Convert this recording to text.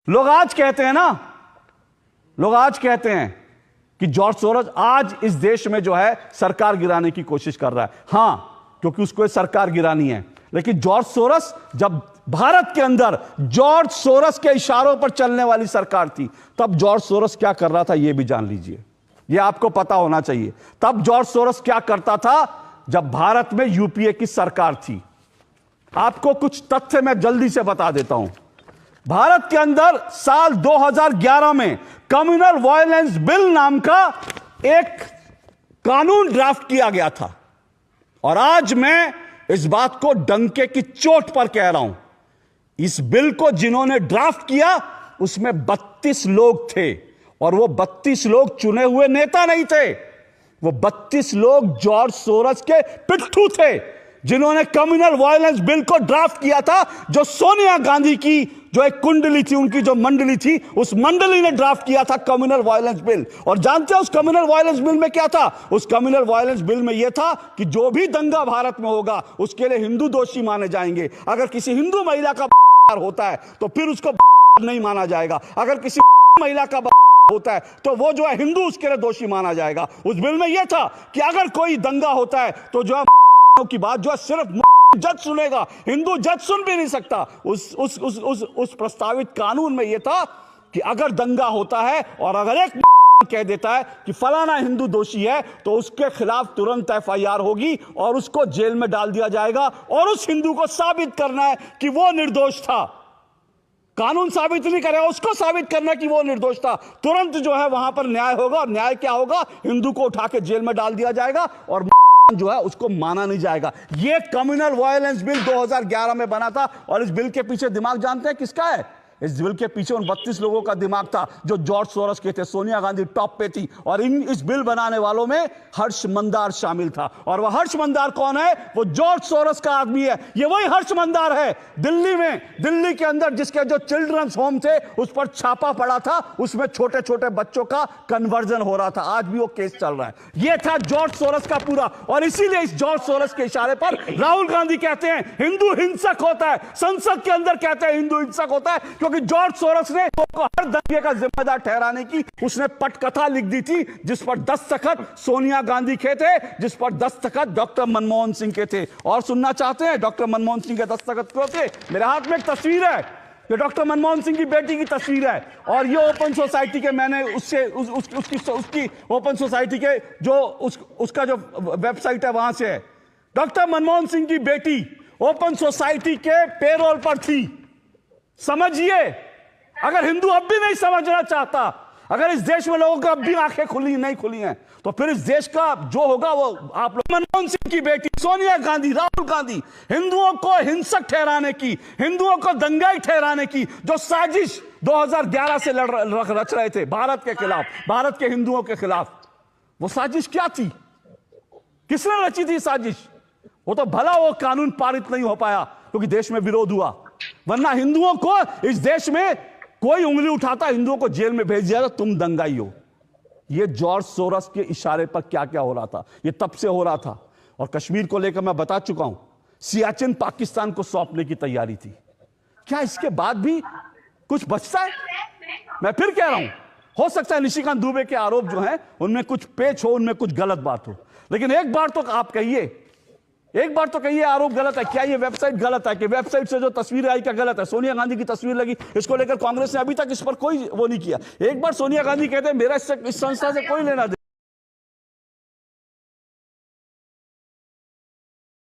लोग आज कहते हैं ना, लोग आज कहते हैं कि जॉर्ज सोरोस आज इस देश में जो है सरकार गिराने की कोशिश कर रहा है। हां, क्योंकि उसको ये सरकार गिरानी है। लेकिन जॉर्ज सोरोस, जब भारत के अंदर जॉर्ज सोरोस के इशारों पर चलने वाली सरकार थी, तब जॉर्ज सोरोस क्या कर रहा था यह भी जान लीजिए। यह आपको पता होना चाहिए। तब जॉर्ज सोरोस क्या करता था जब भारत में यूपीए की सरकार थी। आपको कुछ तथ्य मैं जल्दी से बता देता हूं। भारत के अंदर साल 2011 में कम्युनल वायलेंस बिल नाम का एक कानून ड्राफ्ट किया गया था। और आज मैं इस बात को डंके की चोट पर कह रहा हूं, इस बिल को जिन्होंने ड्राफ्ट किया उसमें 32 लोग थे। और वो 32 लोग चुने हुए नेता नहीं थे, वो 32 लोग जॉर्ज सोरोस के पिट्ठू थे, जिन्होंने कम्युनल वायलेंस बिल को ड्राफ्ट किया था। जो सोनिया गांधी की जो एक कुंडली थी, उनकी जो मंडली थी, उस मंडली ने ड्राफ्ट किया था कम्युनल वायलेंस बिल। और जानते हैं उस कम्युनल वायलेंस बिल में क्या था? उस कम्युनल वायलेंस बिल में यह था कि जो भी दंगा भारत में होगा उसके लिए हिंदू दोषी माने जाएंगे। अगर किसी हिंदू महिला का होता है तो फिर उसको नहीं माना जाएगा। अगर किसी महिला का होता है तो वो जो है हिंदू उसके लिए दोषी माना जाएगा। उस बिल में यह था कि अगर कोई दंगा होता है तो जो है की बात जो है सिर्फ जज सुनेगा, हिंदू जज सुन भी नहीं सकता। उस प्रस्तावित कानून में यह था कि अगर दंगा होता है और अगर एक कह देता है कि फलाना हिंदू दोषी है तो उसके खिलाफ तुरंत एफआईआर होगी और उसको जेल में डाल दिया जाएगा। और उस हिंदू को साबित करना है कि वो निर्दोष था। कानून साबित नहीं करेगा, उसको साबित करना कि वो निर्दोष था। तुरंत जो है वहां पर न्याय होगा। और न्याय क्या होगा? हिंदू को उठा के जेल में डाल दिया जाएगा और जो है उसको माना नहीं जाएगा। ये कम्युनल वायलेंस बिल 2011 में बना था। और इस बिल के पीछे दिमाग जानते हैं किसका है? इस बिल के पीछे उन 32 लोगों का दिमाग था जो जॉर्ज सोरोस के थे। सोनिया गांधी टॉप पे थी। और इस बिल बनाने वालों में हर्ष मंदार शामिल था। और वह हर्ष मंदार कौन है? वो जॉर्ज सोरोस का आदमी है। ये वही हर्ष मंदार है दिल्ली में, दिल्ली के अंदर जिसके जो चिल्ड्रंस होम थे उस पर छापा पड़ा था, उसमें छोटे छोटे बच्चों का कन्वर्जन हो रहा था। आज भी वो केस चल रहा है। ये था जॉर्ज सोरोस का पूरा। और इसीलिए इस जॉर्ज सोरोस के इशारे पर राहुल गांधी कहते हैं हिंदू हिंसक होता है, संसद के अंदर कहते हैं हिंदू हिंसक होता है, क्योंकि जॉर्ज सोरोस ने हर दंगे का जिम्मेदार ठहराने की उसने पटकथा लिख दी थी, जिस पर दस्तखत सोनिया गांधी के थे, जिस पर दस्तखत डॉक्टर मनमोहन सिंह के थे। और सुनना चाहते हैं डॉक्टर मनमोहन सिंह के दस्तखत क्यों थे? मेरे हाथ में एक तस्वीर है, ये डॉक्टर मनमोहन सिंह की बेटी की तस्वीर है। और ये ओपन सोसाइटी के, मैंने उससे उसकी ओपन सोसाइटी के जो उसका जो वेबसाइट है वहां से है। डॉक्टर मनमोहन सिंह की बेटी ओपन सोसाइटी के पेरोल पर थी। समझिए, अगर हिंदू अब भी नहीं समझना चाहता, अगर इस देश में लोगों की अब भी आंखें खुली नहीं खुली हैं, तो फिर इस देश का जो होगा वो आप लोग। मनमोहन सिंह की बेटी सोनिया गांधी, राहुल गांधी हिंदुओं को हिंसक ठहराने की, हिंदुओं को दंगाई ठहराने की जो साजिश 2011 से रच रहे थे भारत के खिलाफ, भारत के हिंदुओं के खिलाफ, वो साजिश क्या थी? किसने रची थी साजिश? वो तो भला वो कानून पारित नहीं हो पाया क्योंकि देश में विरोध हुआ, वरना हिंदुओं को इस देश में कोई उंगली उठाता हिंदुओं को जेल में भेज दिया था, तुम दंगाई हो। ये जॉर्ज सोरोस के इशारे पर क्या क्या हो रहा था, ये तब से हो रहा था। और कश्मीर को लेकर मैं बता चुका हूं, सियाचिन पाकिस्तान को सौंपने की तैयारी थी। क्या इसके बाद भी कुछ बचता है? मैं फिर कह रहा हूं, हो सकता है निशिकांत दुबे के आरोप जो हैं उनमें कुछ पेच हो, उनमें कुछ गलत बात हो, लेकिन एक बार तो आप कहिए, एक बार तो कहिए आरोप गलत है। क्या ये वेबसाइट गलत है? कि वेबसाइट से जो तस्वीर आई क्या गलत है? सोनिया गांधी की तस्वीर लगी, इसको लेकर कांग्रेस ने अभी तक इस पर कोई वो नहीं किया। एक बार सोनिया गांधी कहते हैं मेरा इस संस्था से कोई लेना देना